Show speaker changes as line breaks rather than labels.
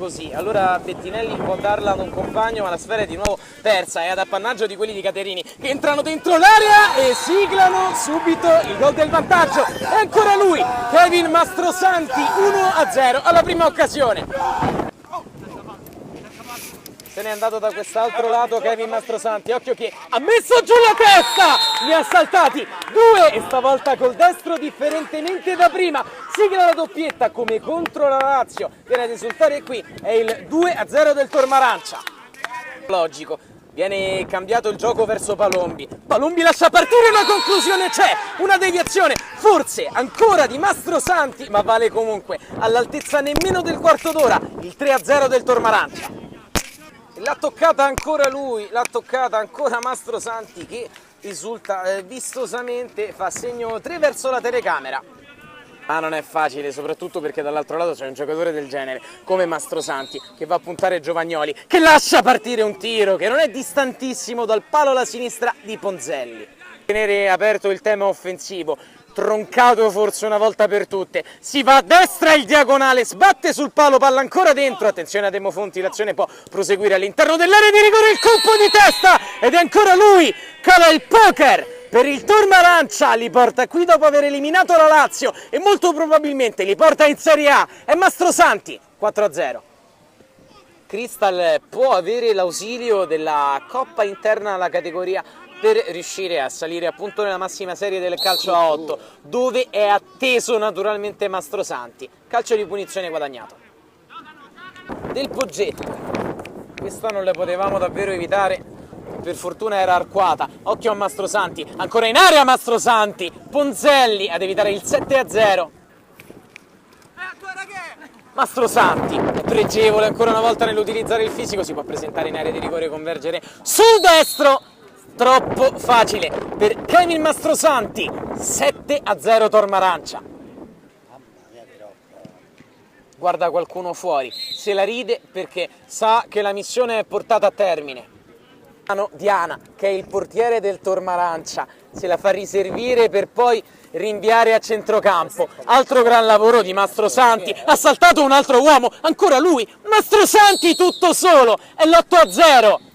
così. Allora Bettinelli può darla ad un compagno, ma la sfera è di nuovo persa, è ad appannaggio di quelli di Caterini che entrano dentro l'area e siglano subito il gol del vantaggio. E ancora lui, Kevin Mastrosanti, 1-0 alla prima occasione. Se n'è andato da quest'altro lato Kevin Mastrosanti, occhio che ha messo giù la testa, ne ha saltati due e stavolta col destro differentemente da prima, sigla la doppietta come contro la Lazio, viene a risultare qui, è il 2-0 del Tormarancia. Logico, viene cambiato il gioco verso Palombi, Palombi lascia partire, una conclusione c'è, una deviazione, forse ancora di Mastrosanti, ma vale comunque, all'altezza nemmeno del quarto d'ora, il 3-0 del Tormarancia. L'ha toccata ancora lui, l'ha toccata ancora Mastrosanti che risulta vistosamente, fa segno 3 verso la telecamera. Ma non è facile, soprattutto perché dall'altro lato c'è un giocatore del genere come Mastrosanti che va a puntare Giovagnoli, che lascia partire un tiro che non è distantissimo dal palo alla sinistra di Ponzelli. Tenere aperto il tema offensivo, troncato forse una volta per tutte, si va a destra il diagonale, sbatte sul palo, palla ancora dentro, attenzione a Demo Fonti, l'azione può proseguire all'interno dell'area di rigore, il colpo di testa ed è ancora lui, cala il poker per il Tormarancia, li porta qui dopo aver eliminato la Lazio e molto probabilmente li porta in Serie A, è Mastrosanti, 4-0. Crystal può avere l'ausilio della coppa interna alla categoria per riuscire a salire appunto nella massima serie del calcio a 8, dove è atteso naturalmente Mastrosanti. Calcio di punizione guadagnato. Del Poggetto, questa non le potevamo davvero evitare, per fortuna era arcuata. Occhio a Mastrosanti, ancora in area Mastrosanti, Ponzelli ad evitare il 7-0. Mastrosanti è pregevole ancora una volta nell'utilizzare il fisico, si può presentare in area di rigore e convergere sul destro. Troppo facile per Kevin Mastrosanti, 7-0 Tormarancia. Guarda qualcuno fuori, se la ride perché sa che la missione è portata a termine. Diana, che è il portiere del Tormarancia, se la fa riservire per poi rinviare a centrocampo. Altro gran lavoro di Mastrosanti, ha saltato un altro uomo, ancora lui, Mastrosanti tutto solo, è l'8-0.